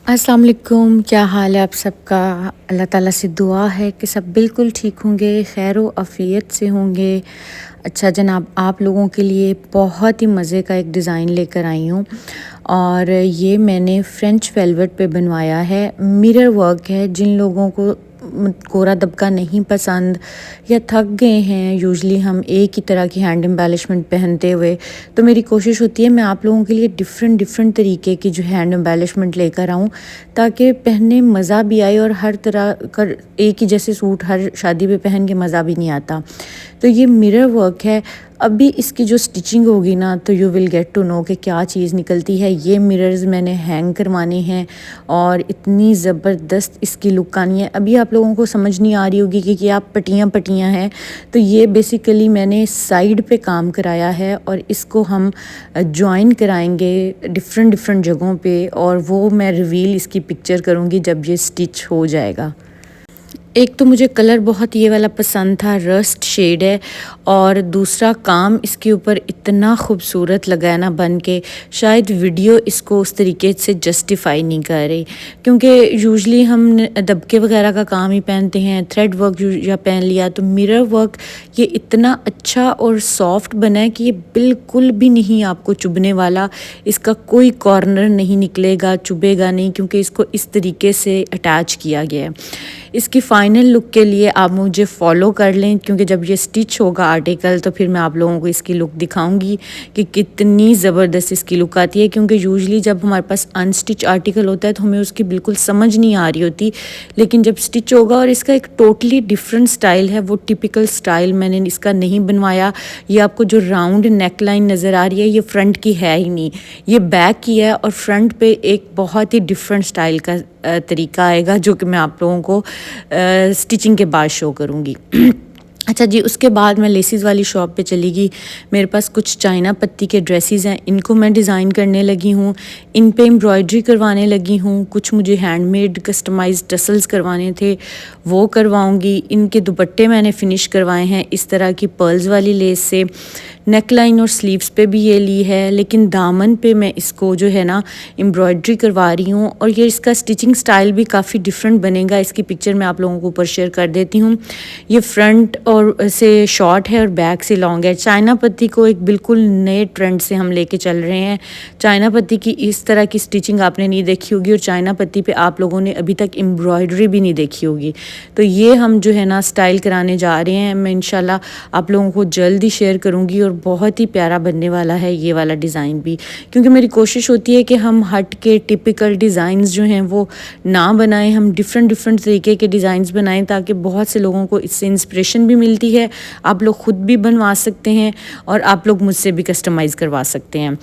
अस्सलाम वालेकुम, क्या हाल है आप सबका। अल्लाह ताला से दुआ है कि सब बिल्कुल ठीक होंगे, खैर व आफ़ियत से होंगे। अच्छा जनाब, आप लोगों के लिए बहुत ही मज़े का एक डिज़ाइन लेकर आई हूँ और ये मैंने फ्रेंच वेलवेट पे बनवाया है। मिरर वर्क है। जिन लोगों को कोरा दबका नहीं पसंद या थक गए हैं यूजुअली हम एक ही तरह की हैंड एम्बेलिशमेंट पहनते हुए, तो मेरी कोशिश होती है मैं आप लोगों के लिए डिफरेंट डिफरेंट तरीके की जो हैंड एम्बेलिशमेंट लेकर आऊँ, ताकि पहनने मज़ा भी आए और हर तरह का एक ही जैसे सूट हर शादी पे पहन के मज़ा भी नहीं आता। तो ये मिरर वर्क है। अभी इसकी जो स्टिचिंग होगी ना, तो you will get to know कि क्या चीज़ निकलती है। ये मिरर्स मैंने हैंग करवाने हैं और इतनी ज़बरदस्त इसकी लुक आनी है। अभी आप लोगों को समझ नहीं आ रही होगी कि आप पट्टियाँ पट्टियाँ हैं, तो ये बेसिकली मैंने साइड पे काम कराया है और इसको हम जॉइन कराएंगे डिफरेंट डिफरेंट जगहों पे, और वो मैं रिवील इसकी पिक्चर करूँगी जब ये स्टिच हो जाएगा। एक तो मुझे कलर बहुत ये वाला पसंद था, रस्ट शेड है, और दूसरा काम इसके ऊपर इतना खूबसूरत लगा है ना बन के, शायद वीडियो इसको उस तरीके से जस्टिफाई नहीं कर रही, क्योंकि यूजुअली हम दबके वगैरह का काम ही पहनते हैं, थ्रेड वर्क या पहन लिया। तो मिरर वर्क ये इतना अच्छा और सॉफ्ट बना है कि ये बिल्कुल भी नहीं आपको चुभने वाला, इसका कोई कॉर्नर नहीं निकलेगा, चुभेगा नहीं, क्योंकि इसको इस तरीके से अटैच किया गया है। इसकी फ़ाइनल लुक के लिए आप मुझे फ़ॉलो कर लें, क्योंकि जब ये स्टिच होगा आर्टिकल तो फिर मैं आप लोगों को इसकी लुक दिखाऊंगी कि कितनी ज़बरदस्त इसकी लुक आती है। क्योंकि यूजुअली जब हमारे पास अनस्टिच आर्टिकल होता है तो हमें उसकी बिल्कुल समझ नहीं आ रही होती, लेकिन जब स्टिच होगा और इसका एक टोटली डिफरेंट स्टाइल है, वो टिपिकल स्टाइल मैंने इसका नहीं बनवाया। ये आपको जो राउंड नेक लाइन नज़र आ रही है, ये फ्रंट की है ही नहीं, ये बैक की है, और फ्रंट पे एक बहुत ही डिफरेंट स्टाइल का तरीका आएगा जो कि मैं आप लोगों को स्टिचिंग के बाद शो करूँगी। अच्छा जी, उसके बाद मैं लेसिस वाली शॉप पे चली गई। मेरे पास कुछ चाइना पत्ती के ड्रेसेस हैं, इनको मैं डिज़ाइन करने लगी हूँ, इन पे एम्ब्रॉयडरी करवाने लगी हूँ। कुछ मुझे हैंडमेड कस्टमाइज्ड टसल्स करवाने थे, वो करवाऊँगी। इनके दुपट्टे मैंने फ़िनिश करवाए हैं इस तरह की पर्ल्स वाली लेस से। नेक लाइन और स्लीव्स पे भी ये ली है, लेकिन दामन पे मैं इसको जो है ना एम्ब्रॉयडरी करवा रही हूँ, और ये इसका स्टिचिंग स्टाइल भी काफ़ी डिफरेंट बनेगा। इसकी पिक्चर मैं आप लोगों को ऊपर शेयर कर देती हूँ। ये फ्रंट और से शॉर्ट है और बैक से लॉन्ग है। चाइना पत्ती को एक बिल्कुल नए ट्रेंड से हम लेके चल रहे हैं। चाइना पत्ती की इस तरह की स्टिचिंग आपने नहीं देखी होगी, और चाइना पत्ती पे आप लोगों ने अभी तक एम्ब्रॉयडरी भी नहीं देखी होगी। तो ये हम जो है ना स्टाइल कराने जा रहे हैं। मैं इंशाल्लाह आप लोगों को जल्द ही शेयर करूँगी, और बहुत ही प्यारा बनने वाला है ये वाला डिज़ाइन भी, क्योंकि मेरी कोशिश होती है कि हम हट के टिपिकल डिज़ाइंस जो हैं वो ना बनाएं, हम डिफरेंट डिफरेंट तरीके के डिज़ाइंस बनाएं, ताकि बहुत से लोगों को इससे इंस्पिरेशन भी मिलती है। आप लोग ख़ुद भी बनवा सकते हैं और आप लोग मुझसे भी कस्टमाइज़ करवा सकते हैं।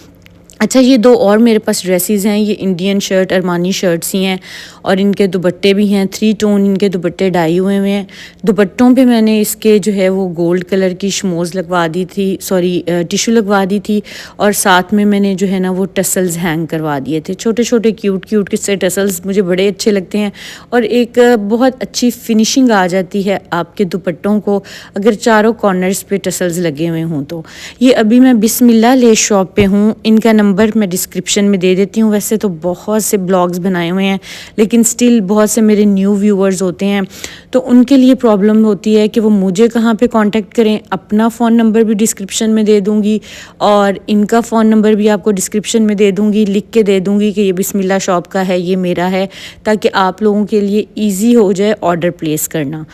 अच्छा, ये दो और मेरे पास ड्रेसेस हैं। ये इंडियन शर्ट अरमानी शर्ट्स ही हैं, और इनके दुपट्टे भी हैं। 3 टोन इनके दुपट्टे डाई हुए हैं। दुपट्टों पे मैंने इसके जो है वो गोल्ड कलर की शमोज़ लगवा दी थी, सॉरी टिशू लगवा दी थी, और साथ में मैंने जो है ना वो टसल्स हैंग करवा दिए थे। छोटे छोटे क्यूट क्यूट किस्से टसल्स मुझे बड़े अच्छे लगते हैं, और एक बहुत अच्छी फिनिशिंग आ जाती है आपके दुपट्टों को अगर चारों कॉर्नर्स पे टसल्स लगे हुए हों। तो ये अभी मैं बिस्मिल्लाह लेस शॉप पे हूँ। इनका नंबर मैं डिस्क्रिप्शन में दे देती हूँ। वैसे तो बहुत से ब्लॉग्स बनाए हुए हैं, लेकिन स्टिल बहुत से मेरे न्यू व्यूअर्स होते हैं, तो उनके लिए प्रॉब्लम होती है कि वो मुझे कहाँ पे कांटेक्ट करें। अपना फ़ोन नंबर भी डिस्क्रिप्शन में दे दूँगी, और इनका फ़ोन नंबर भी आपको डिस्क्रिप्शन में दे दूँगी, लिख के दे दूँगी कि ये बिस्मिल्लाह शॉप का है, ये मेरा है, ताकि आप लोगों के लिए ईजी हो जाए ऑर्डर प्लेस करना।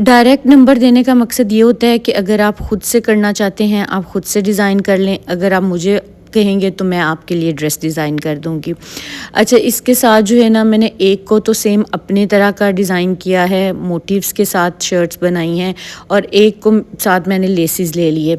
डायरेक्ट नंबर देने का मकसद ये होता है कि अगर आप ख़ुद से करना चाहते हैं, आप ख़ुद से डिज़ाइन कर लें। अगर आप मुझे कहेंगे तो मैं आपके लिए ड्रेस डिज़ाइन कर दूंगी। अच्छा, इसके साथ जो है ना मैंने एक को तो सेम अपनी तरह का डिज़ाइन किया है, मोटिव्स के साथ शर्ट्स बनाई हैं, और एक को साथ मैंने लेसिस ले लिए।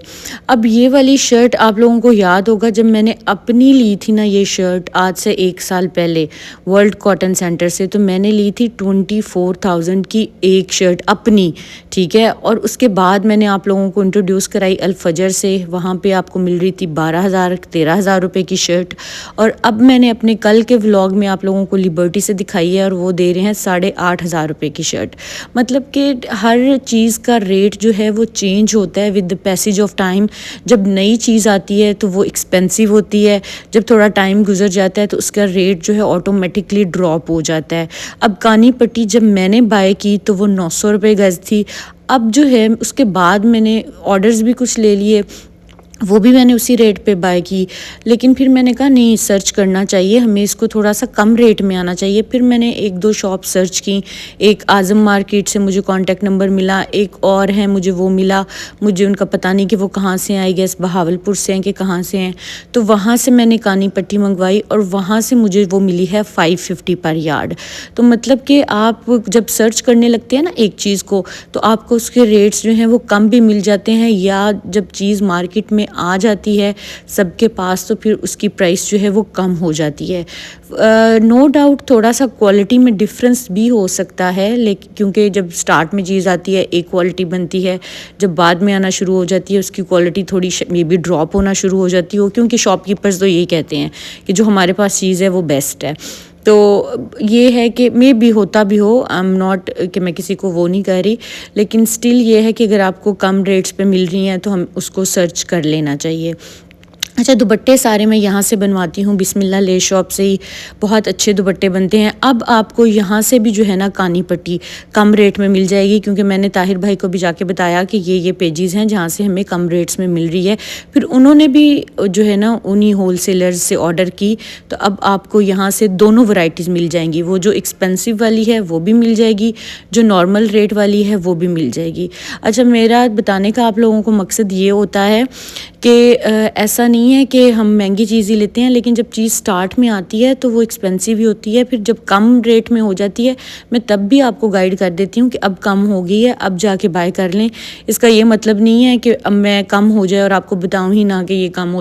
अब ये वाली शर्ट आप लोगों को याद होगा, जब मैंने अपनी ली थी ना ये शर्ट आज से 1 साल पहले वर्ल्ड कॉटन सेंटर से, तो मैंने ली थी 24,000 की एक शर्ट अपनी, ठीक है। और उसके बाद मैंने आप लोगों को इंट्रोड्यूस कराई अल फजर से, वहाँ पे आपको मिल रही थी 12,000 13,000 रुपये की शर्ट। और अब मैंने अपने कल के व्लॉग में आप लोगों को लिबर्टी से दिखाई है और वो दे रहे हैं 8,500 रुपये की शर्ट। मतलब कि हर चीज़ का रेट जो है वो चेंज होता है with the passage of time. जब नई चीज़ आती है तो वो एक्सपेंसिव होती है, जब थोड़ा टाइम गुजर जाता है तो उसका रेट जो है ऑटोमेटिकली ड्रॉप हो जाता है। अब कानी पट्टी जब मैंने बाय की तो वो 900 रुपये गज़ थी। अब जो है उसके बाद मैंने ऑर्डर्स भी कुछ ले लिए, वो भी मैंने उसी रेट पे बाय की। लेकिन फिर मैंने कहा नहीं, सर्च करना चाहिए, हमें इसको थोड़ा सा कम रेट में आना चाहिए। फिर मैंने एक दो शॉप सर्च की। एक आज़म मार्केट से मुझे कांटेक्ट नंबर मिला, एक और है मुझे वो मिला, मुझे उनका पता नहीं कि वो कहाँ से आई, गेस बहावलपुर से हैं कि कहाँ से हैं। तो वहाँ से मैंने कानी पट्टी मंगवाई और वहाँ से मुझे वो मिली है 550 पर यार्ड। तो मतलब कि आप जब सर्च करने लगते हैं ना एक चीज़ को, तो आपको उसके रेट्स जो हैं वो कम भी मिल जाते हैं, या जब चीज़ मार्केट में आ जाती है सबके पास तो फिर उसकी प्राइस जो है वो कम हो जाती है। नो डाउट थोड़ा सा क्वालिटी में डिफरेंस भी हो सकता है, लेकिन क्योंकि जब स्टार्ट में चीज़ आती है एक क्वालिटी बनती है, जब बाद में आना शुरू हो जाती है उसकी क्वालिटी थोड़ी मे बी ड्रॉप होना शुरू हो जाती हो, क्योंकि शॉपकीपर्स तो यही कहते हैं कि जो हमारे पास चीज़ है वो बेस्ट है। तो ये है कि मे भी होता भी हो, आई एम नॉट कि मैं किसी को वो नहीं कह रही, लेकिन स्टिल ये है कि अगर आपको कम रेट्स पे मिल रही हैं तो हम उसको सर्च कर लेना चाहिए। अच्छा, दुपट्टे सारे मैं यहाँ से बनवाती हूँ, बिस्मिल्लाह ले शॉप से ही बहुत अच्छे दुपट्टे बनते हैं। अब आपको यहाँ से भी जो है ना कानी पट्टी कम रेट में मिल जाएगी, क्योंकि मैंने ताहिर भाई को भी जाके बताया कि ये पेजेस हैं जहाँ से हमें कम रेट्स में मिल रही है। फिर उन्होंने भी जो है ना उन्हीं होलसेलर्स से ऑर्डर की, तो अब आपको यहाँ से दोनों वैरायटीज़ मिल जाएंगी। वो जो एक्सपेंसिव वाली है वो भी मिल जाएगी, जो नॉर्मल रेट वाली है वो भी मिल जाएगी। अच्छा, मेरा बताने का आप लोगों को मकसद ये होता है कि ऐसा नहीं है कि हम महंगी चीज़ ही लेते हैं, लेकिन जब चीज़ स्टार्ट में आती है तो वो एक्सपेंसिव ही होती है। फिर जब कम रेट में हो जाती है मैं तब भी आपको गाइड कर देती हूँ कि अब कम हो गई है, अब जाके बाय कर लें। इसका ये मतलब नहीं है कि अब मैं कम हो जाए और आपको बताऊँ ही ना कि ये कम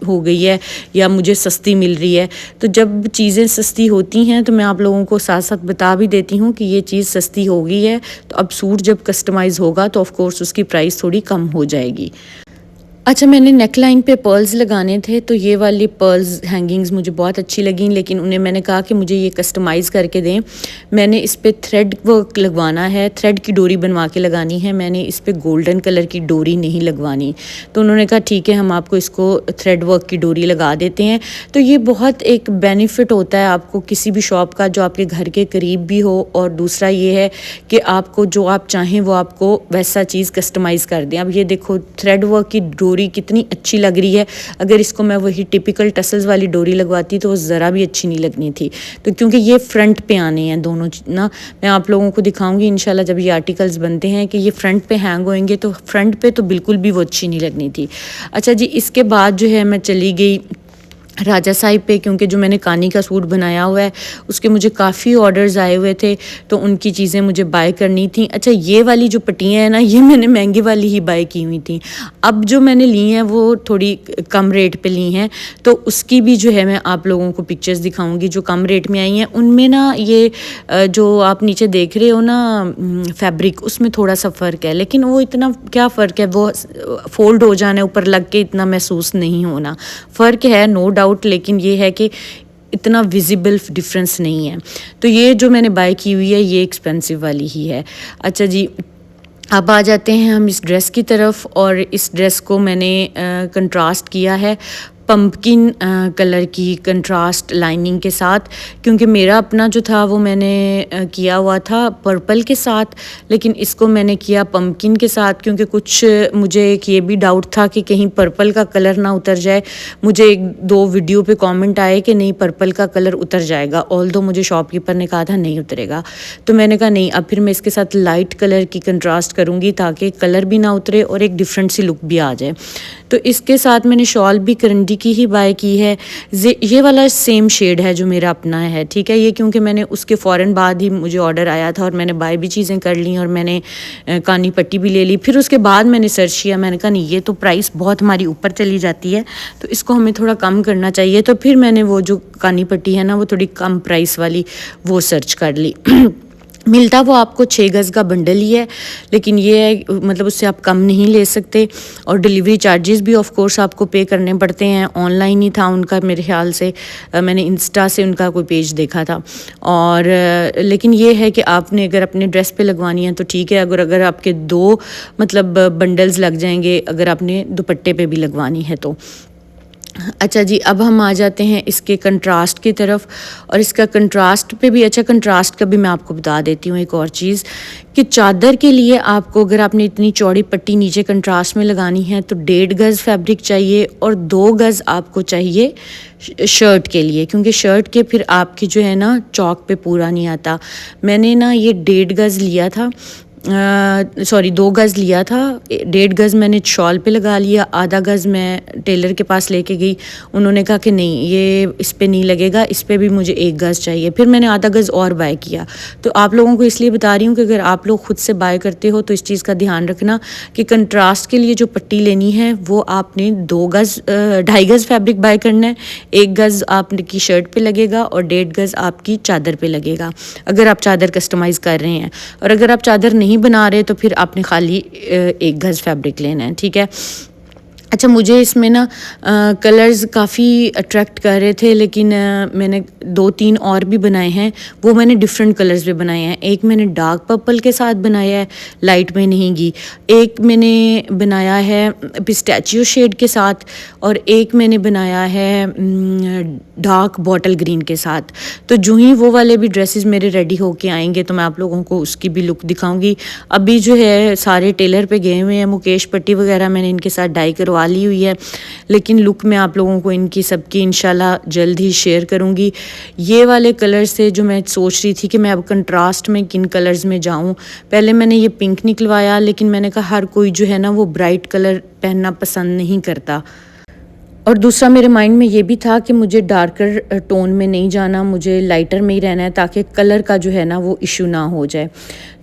हो गई है या मुझे सस्ती मिल रही है। तो जब चीज़ें सस्ती होती हैं तो मैं आप लोगों को साथ साथ बता भी देती हूँ कि ये चीज़ सस्ती हो गई है, तो अब सूट जब कस्टमाइज़ होगा तो ऑफ़कोर्स उसकी प्राइस थोड़ी कम हो जाएगी। अच्छा, मैंने नेक लाइन पे पर्ल्स लगाने थे, तो ये वाली पर्ल्स हैंगिंग्स मुझे बहुत अच्छी लगी, लेकिन उन्हें मैंने कहा कि मुझे ये कस्टमाइज़ करके दें। मैंने इस पे थ्रेड वर्क लगवाना है, थ्रेड की डोरी बनवा के लगानी है, मैंने इस पे गोल्डन कलर की डोरी नहीं लगवानी। तो उन्होंने कहा ठीक है, हम आपको इसको थ्रेड वर्क की डोरी लगा देते हैं। तो ये बहुत एक बेनिफिट होता है आपको किसी भी शॉप का जो आपके घर के करीब भी हो, और दूसरा ये है कि आपको जो आप चाहें वो आपको वैसा चीज़ कस्टमाइज़ कर दें। अब ये देखो थ्रेड वर्क की डोरी कितनी अच्छी लग रही है, अगर इसको मैं वही टिपिकल टसल्स वाली डोरी लगवाती तो वो ज़रा भी अच्छी नहीं लगनी थी। तो क्योंकि ये फ्रंट पे आने हैं दोनों ना, मैं आप लोगों को दिखाऊंगी इंशाल्लाह जब ये आर्टिकल्स बनते हैं कि ये फ्रंट पे हैंग होंगे, तो फ्रंट पे तो बिल्कुल भी वो अच्छी नहीं लगनी थी। अच्छा जी, इसके बाद जो है मैं चली गई राजा साहिब पे, क्योंकि जो मैंने कानी का सूट बनाया हुआ है उसके मुझे काफ़ी ऑर्डर्स आए हुए थे, तो उनकी चीज़ें मुझे बाय करनी थी। अच्छा, ये वाली जो पट्टियाँ हैं ना, ये मैंने महंगी वाली ही बाय की हुई थी। अब जो मैंने ली हैं वो थोड़ी कम रेट पे ली हैं, तो उसकी भी जो है मैं आप लोगों को पिक्चर्स दिखाऊंगी जो कम रेट में आई हैं। उनमें ना ये जो आप नीचे देख रहे हो ना फैब्रिक, उसमें थोड़ा सा फ़र्क है, लेकिन वो इतना क्या फ़र्क है, वो फोल्ड हो जाने ऊपर लग के इतना महसूस नहीं होना। फ़र्क है नो डाउट, लेकिन ये है कि इतना विजिबल डिफरेंस नहीं है। तो ये जो मैंने बाय की हुई है ये एक्सपेंसिव वाली ही है। अच्छा जी, अब आ जाते हैं हम इस ड्रेस की तरफ, और इस ड्रेस को मैंने कंट्रास्ट किया है पम्पकिन कलर की कंट्रास्ट लाइनिंग के साथ, क्योंकि मेरा अपना जो था वो मैंने किया हुआ था पर्पल के साथ, लेकिन इसको मैंने किया पम्पकिन के साथ, क्योंकि कुछ मुझे एक ये भी डाउट था कि कहीं पर्पल का कलर ना उतर जाए। मुझे एक दो वीडियो पे कमेंट आए कि नहीं पर्पल का कलर उतर जाएगा, ऑल्दो मुझे शॉपकीपर ने कहा था नहीं उतरेगा। तो मैंने कहा नहीं, अब फिर मैं इसके साथ लाइट कलर की कंट्रास्ट करूँगी ताकि कलर भी ना उतरे और एक डिफरेंट सी लुक भी आ जाए। तो इसके साथ मैंने शॉल भी करंडी की ही बाय की है। ये वाला सेम शेड है जो मेरा अपना है, ठीक है। ये क्योंकि मैंने उसके फ़ौरन बाद ही मुझे ऑर्डर आया था और मैंने बाय भी चीज़ें कर ली और मैंने कानी पट्टी भी ले ली। फिर उसके बाद मैंने सर्च किया, मैंने कहा नहीं ये तो प्राइस बहुत हमारी ऊपर चली जाती है, तो इसको हमें थोड़ा कम करना चाहिए। तो फिर मैंने वो जो कानी पट्टी है ना वो थोड़ी कम प्राइस वाली वो सर्च कर ली। मिलता वो आपको 6 गज़ का बंडल ही है, लेकिन ये है मतलब उससे आप कम नहीं ले सकते, और डिलीवरी चार्जेस भी ऑफ कोर्स आपको पे करने पड़ते हैं। ऑनलाइन ही था उनका मेरे ख्याल से, मैंने इंस्टा से उनका कोई पेज देखा था। और लेकिन ये है कि आपने अगर अपने ड्रेस पे लगवानी है तो ठीक है, अगर अगर आपके 2 मतलब बंडल्स लग जाएंगे अगर आपने दुपट्टे पे भी लगवानी है तो। अच्छा जी, अब हम आ जाते हैं इसके कंट्रास्ट की तरफ, और इसका कंट्रास्ट पे भी, अच्छा कंट्रास्ट का भी मैं आपको बता देती हूँ एक और चीज़, कि चादर के लिए आपको अगर आपने इतनी चौड़ी पट्टी नीचे कंट्रास्ट में लगानी है तो 1.5 गज़ फैब्रिक चाहिए, और 2 गज़ आपको चाहिए शर्ट के लिए, क्योंकि शर्ट के फिर आपकी जो है ना चौक पे पूरा नहीं आता। मैंने ना ये 1.5 गज़ लिया था, सॉरी 2 गज़ लिया था, 1.5 गज़ मैंने शॉल पे लगा लिया, आधा गज़ मैं टेलर के पास लेके गई, उन्होंने कहा कि नहीं ये इस पे नहीं लगेगा, इस पे भी मुझे 1 गज़ चाहिए, फिर मैंने आधा गज़ और बाय किया। तो आप लोगों को इसलिए बता रही हूँ कि अगर आप लोग ख़ुद से बाय करते हो तो इस चीज़ का ध्यान रखना कि कंट्रास्ट के लिए जो पट्टी लेनी है वो आपने 2 गज़ 2.5 गज़ फैब्रिक बाय करना है, 1 गज़ आपकी शर्ट पे लगेगा और 1.5 गज़ आपकी चादर पे लगेगा, अगर आप चादर कस्टमाइज़ कर रहे हैं। और अगर आप चादर नहीं बना रहे तो फिर आपने खाली 1 गज़ फैब्रिक लेना है, ठीक है। अच्छा, मुझे इसमें ना कलर्स काफ़ी अट्रैक्ट कर रहे थे, लेकिन मैंने 2-3 और भी बनाए हैं, वो मैंने डिफरेंट कलर्स में बनाए हैं। एक मैंने डार्क पर्पल के साथ बनाया है, लाइट में नहीं गी, एक मैंने बनाया है पिस्टैचियो शेड के साथ, और एक मैंने बनाया है डार्क बॉटल ग्रीन के साथ। तो जो ही वो वाले भी ड्रेसेस मेरे रेडी होके आएंगे तो मैं आप लोगों को उसकी भी लुक दिखाऊंगी। अभी जो है सारे टेलर पे गए हुए हैं, मुकेश पट्टी वगैरह मैंने इनके साथ डाई करवा ली हुई है, लेकिन लुक मैं आप लोगों को इनकी सबकी इंशाल्लाह जल्द ही शेयर करूँगी। ये वाले कलर्स थे जो मैं सोच रही थी कि मैं अब कंट्रास्ट में किन कलर्स में जाऊँ। पहले मैंने ये पिंक निकलवाया, लेकिन मैंने कहा हर कोई जो है ना वो ब्राइट कलर पहनना पसंद नहीं करता, और दूसरा मेरे माइंड में ये भी था कि मुझे डार्कर टोन में नहीं जाना, मुझे लाइटर में ही रहना है ताकि कलर का जो है ना वो इशू ना हो जाए।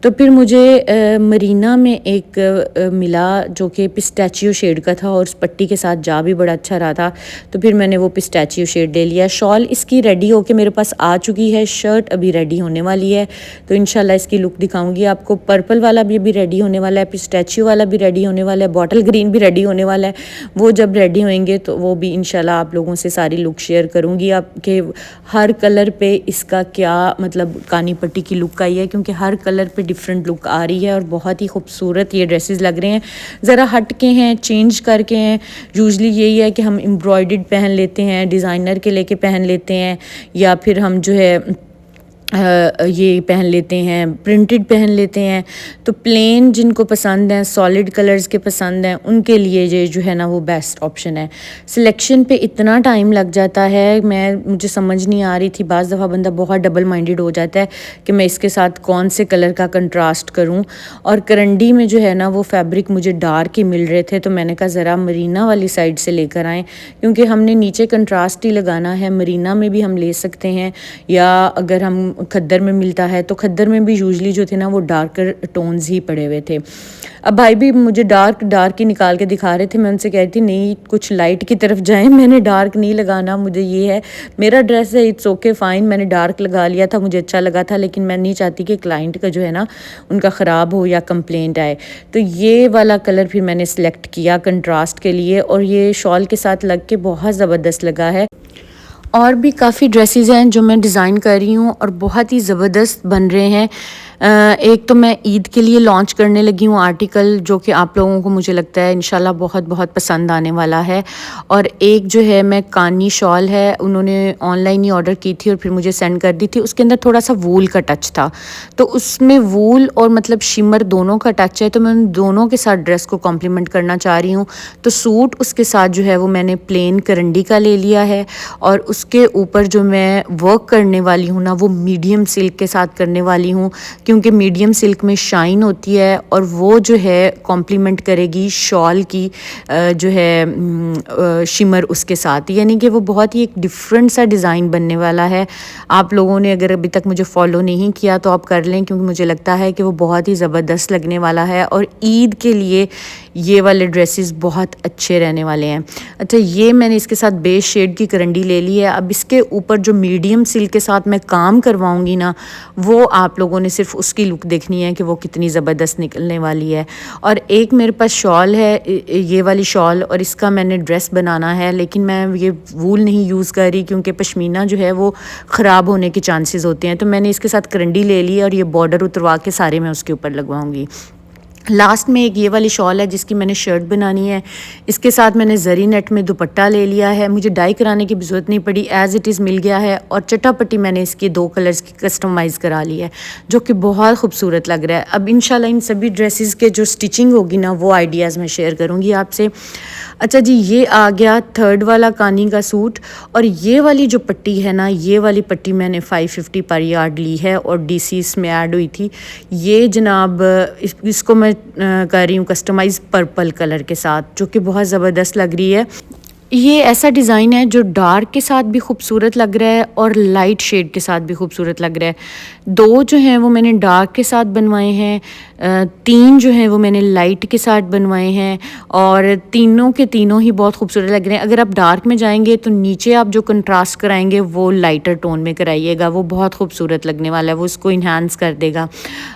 तो फिर मुझे मरीना में एक मिला जो कि पिस्टैचियो शेड का था, और उस पट्टी के साथ जा भी बड़ा अच्छा रहा था, तो फिर मैंने वो पिस्टैचियो शेड ले लिया। शॉल इसकी रेडी होके मेरे पास आ चुकी है, शर्ट अभी रेडी होने वाली है, तो इंशाल्लाह इसकी लुक दिखाऊंगी आपको। पर्पल वाला भी अभी रेडी होने वाला है, पिस्टैचियो वाला भी रेडी होने वाला है, बॉटल ग्रीन भी रेडी होने वाला है। वो जब रेडी होंगे तो वो भी इंशाल्लाह आप लोगों से सारी लुक शेयर करूँगी, आपके हर कलर पे इसका क्या मतलब कानी पट्टी की लुक आई है, क्योंकि हर कलर पे डिफरेंट लुक आ रही है और बहुत ही खूबसूरत ये ड्रेसेस लग रहे हैं, ज़रा हट के हैं, चेंज करके हैं। यूजली यही है कि हम एम्ब्रॉयडर्ड पहन लेते हैं, डिज़ाइनर के लेके पहन लेते हैं, या फिर हम जो है ये पहन लेते हैं, प्रिंटेड पहन लेते हैं। तो प्लेन जिनको पसंद हैं, सॉलिड कलर्स के पसंद हैं, उनके लिए ये जो है ना वो बेस्ट ऑप्शन है। सिलेक्शन पे इतना टाइम लग जाता है, मुझे समझ नहीं आ रही थी, बाज़ दफ़ा बंदा बहुत डबल माइंडेड हो जाता है कि मैं इसके साथ कौन से कलर का कंट्रास्ट करूं। और करंडी में जो है ना वो फैब्रिक मुझे डार्क ही मिल रहे थे, तो मैंने कहा ज़रा मरीना वाली साइड से लेकर आएँ, क्योंकि हमने नीचे कंट्रास्ट ही लगाना है। मरीना में भी हम ले सकते हैं, या अगर हम खद्दर में मिलता है तो खद्दर में भी यूजली जो थे ना वो डार्कर टोन्स ही पड़े हुए थे। अब भाई भी मुझे डार्क ही निकाल के दिखा रहे थे, मैं उनसे कह रही थी नहीं कुछ लाइट की तरफ जाएं, मैंने डार्क नहीं लगाना, मुझे ये है मेरा ड्रेस है, इट्स ओके फाइन। मैंने डार्क लगा लिया था, मुझे अच्छा लगा था, लेकिन मैं नहीं चाहती कि क्लाइंट का जो है ना उनका ख़राब हो या कंप्लेंट आए। तो ये वाला कलर फिर मैंने सेलेक्ट किया कंट्रास्ट के लिए, और ये शॉल के साथ लग के बहुत ज़बरदस्त लगा है। और भी काफ़ी ड्रेसेस हैं जो मैं डिज़ाइन कर रही हूँ और बहुत ही ज़बरदस्त बन रहे हैं। एक तो मैं ईद के लिए लॉन्च करने लगी हूँ आर्टिकल, जो कि आप लोगों को मुझे लगता है इंशाल्लाह बहुत बहुत पसंद आने वाला है। और एक जो है मैं कानी शॉल है, उन्होंने ऑनलाइन ही ऑर्डर की थी और फिर मुझे सेंड कर दी थी। उसके अंदर थोड़ा सा वूल का टच था, तो उसमें वूल और मतलब शिमर दोनों का टच है, तो मैं उन दोनों के साथ ड्रेस को कॉम्प्लीमेंट करना चाह रही हूँ। तो सूट उसके साथ जो है वो मैंने प्लेन करंडी का ले लिया है, और उसके ऊपर जो मैं वर्क करने वाली हूँ ना वो मीडियम सिल्क के साथ करने वाली हूँ, क्योंकि मीडियम सिल्क में शाइन होती है और वो जो है कॉम्प्लीमेंट करेगी शॉल की जो है शिमर उसके साथ, यानी कि वो बहुत ही एक डिफरेंट सा डिज़ाइन बनने वाला है। आप लोगों ने अगर अभी तक मुझे फॉलो नहीं किया तो आप कर लें, क्योंकि मुझे लगता है कि वो बहुत ही ज़बरदस्त लगने वाला है। और ईद के लिए ये वाले ड्रेसेस बहुत अच्छे रहने वाले हैं। अच्छा, ये मैंने इसके साथ बेज शेड की करंडी ले ली है। अब इसके ऊपर जो मीडियम सिल्क के साथ मैं काम करवाऊंगी ना, वो आप लोगों ने सिर्फ उसकी लुक देखनी है कि वो कितनी ज़बरदस्त निकलने वाली है। और एक मेरे पास शॉल है, ये वाली शॉल, और इसका मैंने ड्रेस बनाना है, लेकिन मैं ये वूल नहीं यूज़ कर रही क्योंकि पश्मीना जो है वो ख़राब होने के चांसेस होते हैं। तो मैंने इसके साथ करंडी ले ली और ये बॉर्डर उतरवा के सारे मैं उसके ऊपर लगवाऊंगी। लास्ट में एक ये वाली शॉल है जिसकी मैंने शर्ट बनानी है। इसके साथ मैंने जरी नेट में दुपट्टा ले लिया है, मुझे डाई कराने की भी ज़रूरत नहीं पड़ी, एज़ इट इज़ मिल गया है। और चटापट्टी मैंने इसकी 2 कलर्स की कस्टमाइज़ करा ली है, जो कि बहुत खूबसूरत लग रहा है। अब इंशाल्लाह इन सभी ड्रेसेस के जो स्टिचिंग होगी ना, वो आइडियाज़ मैं शेयर करूँगी आपसे। अच्छा जी, ये आ गया 3rd वाला कानी का सूट। और ये वाली जो पट्टी है ना, ये वाली पट्टी मैंने 550 पर यार्ड ली है और डीसी इसमें ऐड हुई थी। ये जनाब इसको मैं कर रही हूँ कस्टमाइज़ पर्पल कलर के साथ, जो कि बहुत ज़बरदस्त लग रही है। ये ऐसा डिज़ाइन है जो डार्क के साथ भी खूबसूरत लग रहा है और लाइट शेड के साथ भी खूबसूरत लग रहा है। 2 जो हैं वो मैंने डार्क के साथ बनवाए हैं, 3 जो हैं वो मैंने लाइट के साथ बनवाए हैं, और तीनों के तीनों ही बहुत खूबसूरत लग रहे हैं। अगर आप डार्क में जाएंगे तो नीचे आप जो कंट्रास्ट कराएंगे वो लाइटर टोन में कराइएगा, वो बहुत खूबसूरत लगने वाला है, वो इसको इन्हांस कर देगा।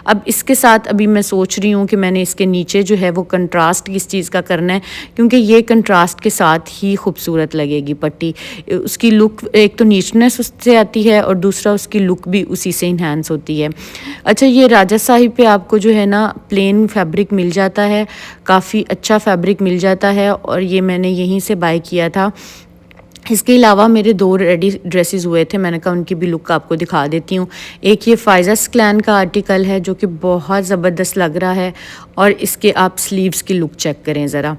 अब इसके साथ अभी मैं सोच रही हूँ कि मैंने इसके नीचे जो है वो कंट्रास्ट किस चीज़ का करना है, क्योंकि ये कंट्रास्ट के साथ ही खूबसूरत लगेगी पट्टी। उसकी लुक एक तो नीचनेस उससे आती है और दूसरा उसकी लुक भी उसी से इन्हांस होती है। अच्छा, ये राजा साहिब पे आपको जो है ना प्लेन फैब्रिक मिल जाता है, काफ़ी अच्छा फैब्रिक मिल जाता है, और ये मैंने यहीं से बाय किया था। इसके अलावा मेरे 2 रेडी ड्रेसेस हुए थे, मैंने कहा उनकी भी लुक आपको दिखा देती हूँ। एक ये फाइज़ा क्लैन का आर्टिकल है जो कि बहुत ज़बरदस्त लग रहा है, और इसके आप स्लीव्स की लुक चेक करें ज़रा,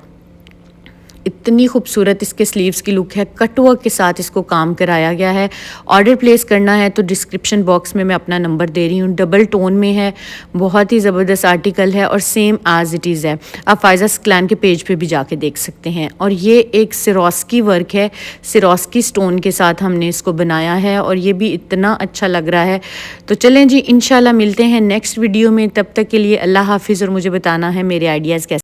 इतनी खूबसूरत इसके स्लीव्स की लुक है। कटवर्क के साथ इसको काम कराया गया है। ऑर्डर प्लेस करना है तो डिस्क्रिप्शन बॉक्स में मैं अपना नंबर दे रही हूँ, डबल टोन में है, बहुत ही ज़बरदस्त आर्टिकल है और सेम एज इट इज़ है। आप फाइज़ा क्लैन के पेज पे भी जाके देख सकते हैं। और ये एक सिरोस्की वर्क है, सिरोस्की स्टोन के साथ हमने इसको बनाया है, और ये भी इतना अच्छा लग रहा है। तो चलें जी, इंशाल्लाह मिलते हैं नेक्स्ट वीडियो में। तब तक के लिए अल्लाह हाफिज़, और मुझे बताना है मेरे आइडियाज़ कैसे